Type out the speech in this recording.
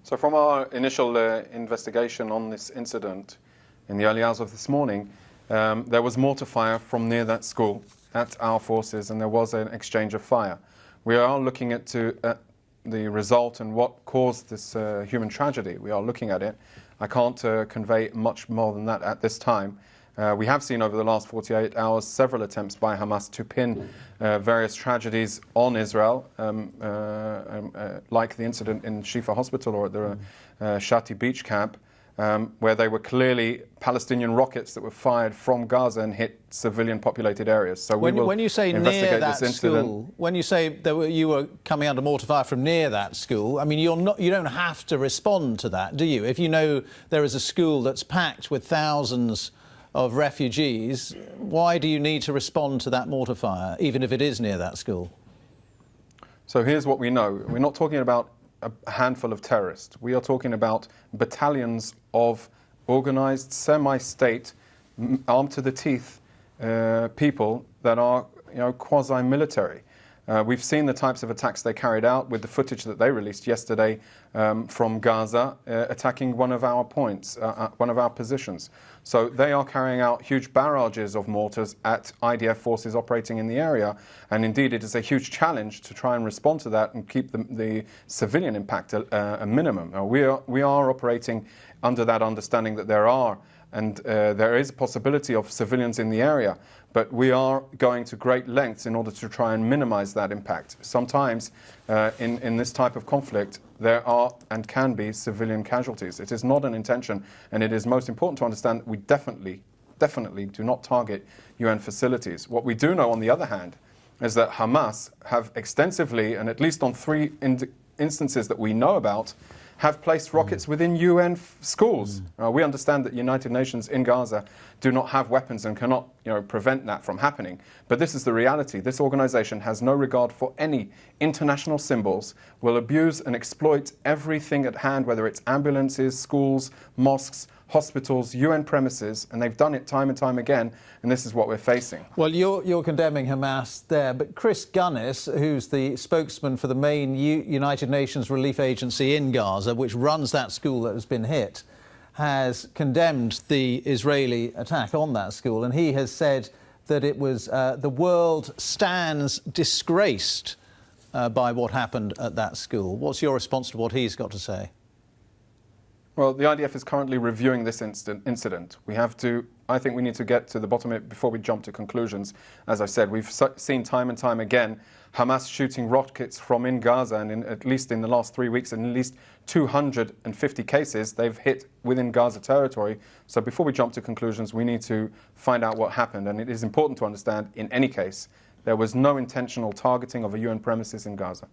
So from our initial investigation on this incident in the early hours of this morning, there was mortar fire from near that school at our forces, and there was an exchange of fire. We are looking at the result and what caused this human tragedy. We are looking at it. I can't convey much more than that at this time. We have seen over the last 48 hours several attempts by Hamas to pin various tragedies on Israel, like the incident in Shifa Hospital or at the Shati beach camp, where they were clearly Palestinian rockets that were fired from Gaza and hit civilian populated areas. So when you say near that school, when you say that you were coming under mortar fire from near that school, I mean, you don't have to respond to that, do you? If you know there is a school that's packed with thousands of refugees, why do you need to respond to that mortar fire, even if it is near that school? So here's what we know. We're not talking about a handful of terrorists. We are talking about battalions of organized, semi-state, armed to the teeth people that are, quasi-military. We've seen the types of attacks they carried out with the footage that they released yesterday from Gaza, attacking one of our points, one of our positions. So they are carrying out huge barrages of mortars at IDF forces operating in the area, and indeed it is a huge challenge to try and respond to that and keep the civilian impact a minimum. We are operating under that understanding that there is a possibility of civilians in the area, but we are going to great lengths in order to try and minimize that impact. Sometimes in this type of conflict, there are and can be civilian casualties. It is not an intention, and it is most important to understand that we definitely do not target UN facilities. What we do know, on the other hand, is that Hamas have extensively, and at least on 3 instances that we know about, have placed rockets within UN schools. We understand that United Nations in Gaza do not have weapons and cannot prevent that from happening. But this is the reality. This organization has no regard for any international symbols, will abuse and exploit everything at hand, whether it's ambulances, schools, mosques, hospitals, UN premises, and they've done it time and time again, and this is what we're facing. Well, you're condemning Hamas there, but Chris Gunness, who's the spokesman for the main United Nations relief agency in Gaza, which runs that school that has been hit, has condemned the Israeli attack on that school, and he has said that it was the world stands disgraced by what happened at that school. What's your response to what he's got to say? Well, the IDF is currently reviewing this incident. I think we need to get to the bottom of it before we jump to conclusions. As I said, we've seen time and time again Hamas shooting rockets from in Gaza, and at least in the last 3 weeks, in at least 250 cases, they've hit within Gaza territory. So before we jump to conclusions, we need to find out what happened. And it is important to understand, in any case, there was no intentional targeting of a UN premises in Gaza.